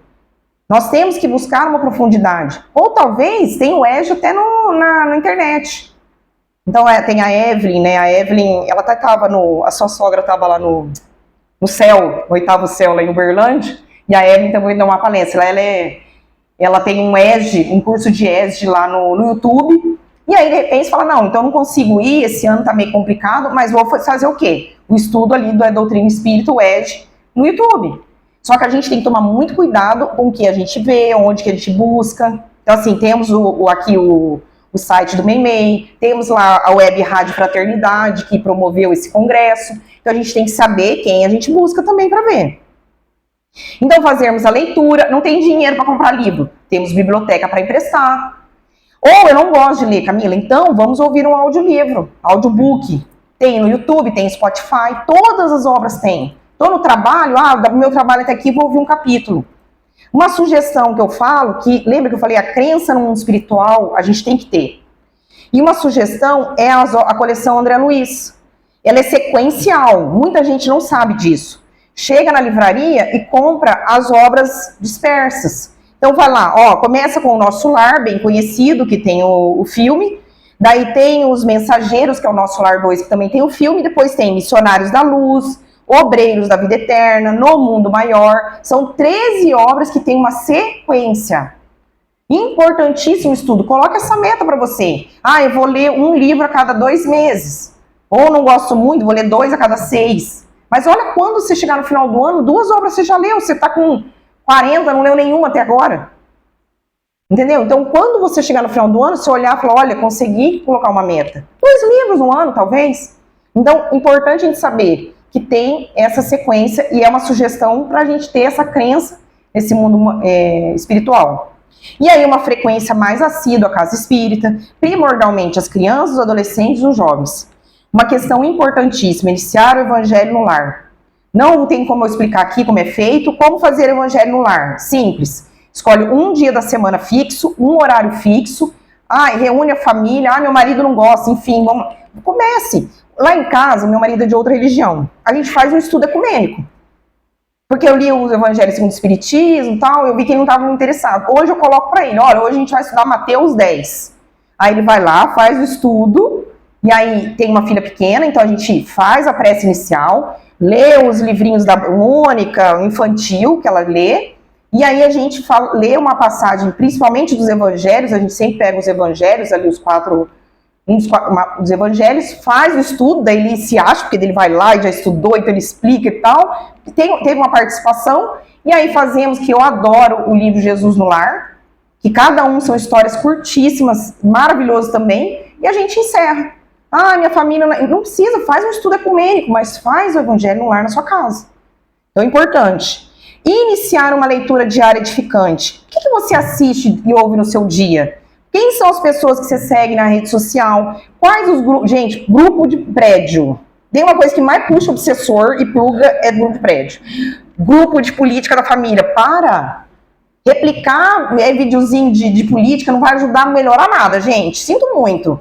Nós temos que buscar uma profundidade. Ou talvez tenha o ESG até na internet. Então tem a Evelyn, né? A Evelyn, ela a sua sogra estava lá no céu, no 8º céu lá em Uberlândia, e a Evelyn também deu uma palestra. Ela tem um curso de ESG lá no YouTube, e aí de repente fala, não, então não consigo ir, esse ano tá meio complicado, mas vou fazer o quê? O estudo ali da doutrina espírita, o ESG, no YouTube. Só que a gente tem que tomar muito cuidado com o que a gente vê, onde que a gente busca. Então, assim, temos aqui o site do MEI, temos lá a Web Rádio Fraternidade, que promoveu esse congresso. Então, a gente tem que saber quem a gente busca também para ver. Então, fazermos a leitura. Não tem dinheiro para comprar livro. Temos biblioteca para emprestar. Ou eu não gosto de ler, Camila, então vamos ouvir um audiolivro, audiobook. Tem no YouTube, tem no Spotify, todas as obras têm. Estou no trabalho, meu trabalho até aqui, vou ouvir um capítulo. Uma sugestão que eu falo, lembra que eu falei, a crença no mundo espiritual, a gente tem que ter. E uma sugestão é a coleção André Luiz. Ela é sequencial, muita gente não sabe disso. Chega na livraria e compra as obras dispersas. Então vai lá, começa com o Nosso Lar, bem conhecido, que tem o filme. Daí tem os Mensageiros, que é o Nosso Lar 2, que também tem o filme. Depois tem Missionários da Luz, Obreiros da Vida Eterna, No Mundo Maior. São 13 obras que têm uma sequência. Importantíssimo estudo. Coloca essa meta para você. Eu vou ler um livro a cada 2 meses. Ou não gosto muito, vou ler 2 a cada 6. Mas olha, quando você chegar no final do ano, 2 obras você já leu. Você está com 40, não leu nenhuma até agora. Entendeu? Então, quando você chegar no final do ano, você olhar e falar, olha, consegui colocar uma meta. 2 livros no ano, talvez. Então, importante a gente saber que tem essa sequência e é uma sugestão para a gente ter essa crença nesse mundo espiritual. E aí uma frequência mais assídua à casa espírita, primordialmente as crianças, os adolescentes e os jovens. Uma questão importantíssima, iniciar o evangelho no lar. Não tem como eu explicar aqui como é feito, como fazer o evangelho no lar. Simples. Escolhe um dia da semana fixo, um horário fixo, reúne a família, meu marido não gosta, enfim, Comece. Lá em casa, meu marido é de outra religião. A gente faz um estudo ecumênico. Porque eu li os evangelhos segundo o Espiritismo e tal, eu vi que ele não estava muito interessado. Hoje eu coloco para ele, olha, hoje a gente vai estudar Mateus 10. Aí ele vai lá, faz o estudo, e aí tem uma filha pequena, então a gente faz a prece inicial, lê os livrinhos da Mônica, infantil, que ela lê, e aí a gente lê uma passagem, principalmente dos evangelhos, a gente sempre pega os evangelhos, ali os evangelhos, faz o estudo, daí ele se acha, porque ele vai lá e já estudou, então ele explica e tal, teve uma participação, e aí fazemos, que eu adoro o livro Jesus no Lar, que cada um são histórias curtíssimas, maravilhoso também, e a gente encerra. Ah, minha família, não precisa, faz um estudo ecumênico, mas faz o evangelho no lar na sua casa. Então é importante. Iniciar uma leitura diária edificante. O que você assiste e ouve no seu dia? Quem são as pessoas que você segue na rede social? Quais os grupos? Gente, grupo de prédio. Tem uma coisa que mais puxa obsessor e pluga é grupo de prédio. Grupo de política da família. Para! Replicar videozinho de política não vai ajudar a melhorar nada, gente. Sinto muito.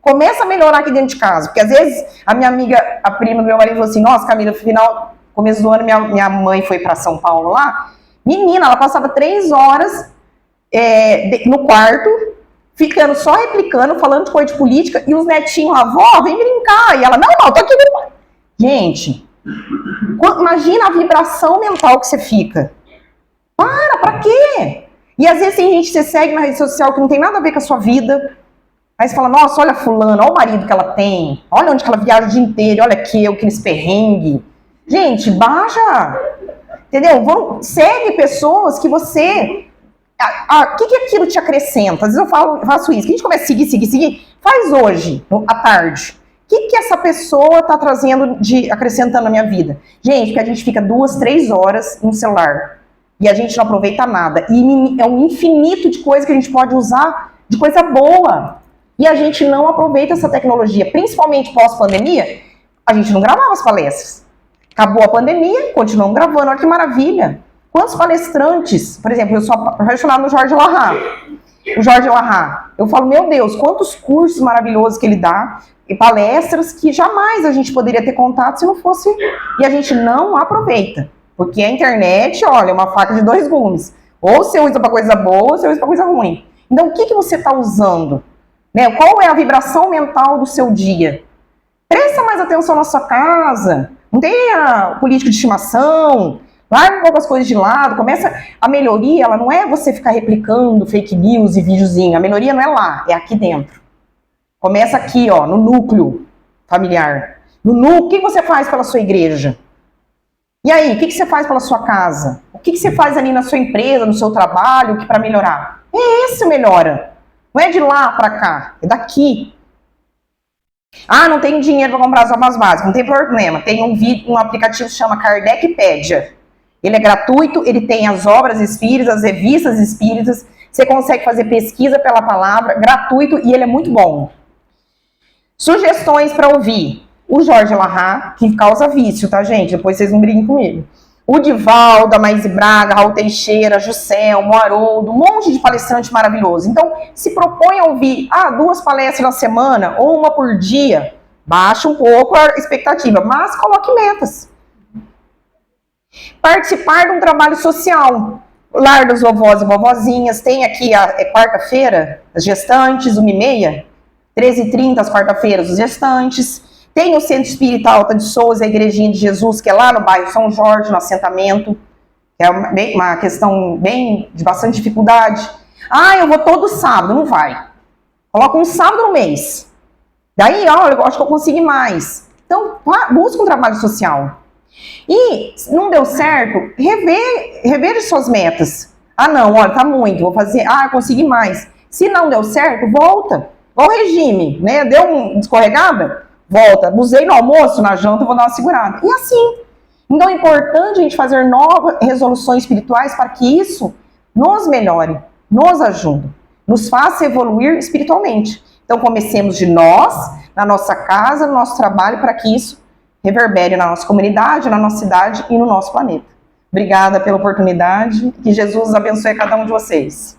Começa a melhorar aqui dentro de casa. Porque às vezes a minha amiga, a prima do meu marido, falou assim: nossa, Camila, no começo do ano minha mãe foi para São Paulo lá. Menina, ela passava 3 horas no quarto, ficando só replicando, falando de coisa de política, e os netinhos lá, vó, vem brincar. E ela, não, tô aqui. Gente, imagina a vibração mental que você fica. Pra quê? E às vezes tem gente que você segue na rede social que não tem nada a ver com a sua vida. Aí você fala, nossa, olha fulano, olha o marido que ela tem, olha onde que ela viaja o dia inteiro, olha aqueles perrengue. Gente, baixa, entendeu? Segue pessoas que você... O que aquilo te acrescenta? Às vezes eu faço isso, que a gente começa a seguir, faz hoje, à tarde. O que essa pessoa está trazendo, acrescentando na minha vida? Gente, porque a gente fica 2, 3 horas no celular e a gente não aproveita nada. E é um infinito de coisa que a gente pode usar, de coisa boa. E a gente não aproveita essa tecnologia, principalmente pós-pandemia. A gente não gravava as palestras. Acabou a pandemia, continuamos gravando, olha que maravilha. Quantos palestrantes, por exemplo, eu sou apaixonada no Jorge Lahar. O Jorge Lahar, eu falo, meu Deus, quantos cursos maravilhosos que ele dá, e palestras que jamais a gente poderia ter contato se não fosse, e a gente não aproveita. Porque a internet, olha, é uma faca de 2 gumes. Ou você usa para coisa boa, ou você usa para coisa ruim. Então, o que você está usando? Né? Qual é a vibração mental do seu dia? Presta mais atenção na sua casa. Não tenha política de estimação. Larga um pouco as coisas de lado. Começa a melhoria, ela não é você ficar replicando fake news e videozinho. A melhoria não é lá, é aqui dentro. Começa aqui, ó, no núcleo familiar. No núcleo, o que você faz pela sua igreja? E aí, o que você faz pela sua casa? O que você faz ali na sua empresa, no seu trabalho, para melhorar? É esse melhora. Não é de lá para cá, é daqui. Ah, não tenho dinheiro para comprar as obras básicas, não tem problema. Tem um aplicativo que chama Kardecpedia. Ele é gratuito, ele tem as obras espíritas, as revistas espíritas. Você consegue fazer pesquisa pela palavra, gratuito, e ele é muito bom. Sugestões para ouvir. O Jorge Lahar, que causa vício, tá, gente? Depois vocês não briguem comigo. O Divaldo, a Maíse Braga, Raul Teixeira, Juscelmo, Haroldo, um monte de palestrante maravilhoso. Então, se propõe a ouvir 2 palestras na semana ou uma por dia, baixa um pouco a expectativa, mas coloque metas. Participar de um trabalho social. Lar dos vovós e vovozinhas, tem aqui quarta-feira, as gestantes, 1h30, 13h30, as quarta-feiras, os gestantes. Tem o Centro Espírita Alta de Souza, a Igrejinha de Jesus, que é lá no bairro São Jorge, no assentamento. É uma questão de bastante dificuldade. Ah, eu vou todo sábado, não vai. Coloca um sábado no mês. Daí, olha, eu acho que eu consigo mais. Então, busca um trabalho social. E, se não deu certo, rever suas metas. Ah, não, olha, tá muito, vou fazer, eu consegui mais. Se não deu certo, volta. Igual o regime, né? Deu uma escorregada? Volta. Abusei no almoço, na janta, eu vou dar uma segurada. E assim. Então é importante a gente fazer novas resoluções espirituais para que isso nos melhore, nos ajude, nos faça evoluir espiritualmente. Então comecemos de nós, na nossa casa, no nosso trabalho, para que isso reverbere na nossa comunidade, na nossa cidade e no nosso planeta. Obrigada pela oportunidade. Que Jesus abençoe cada um de vocês.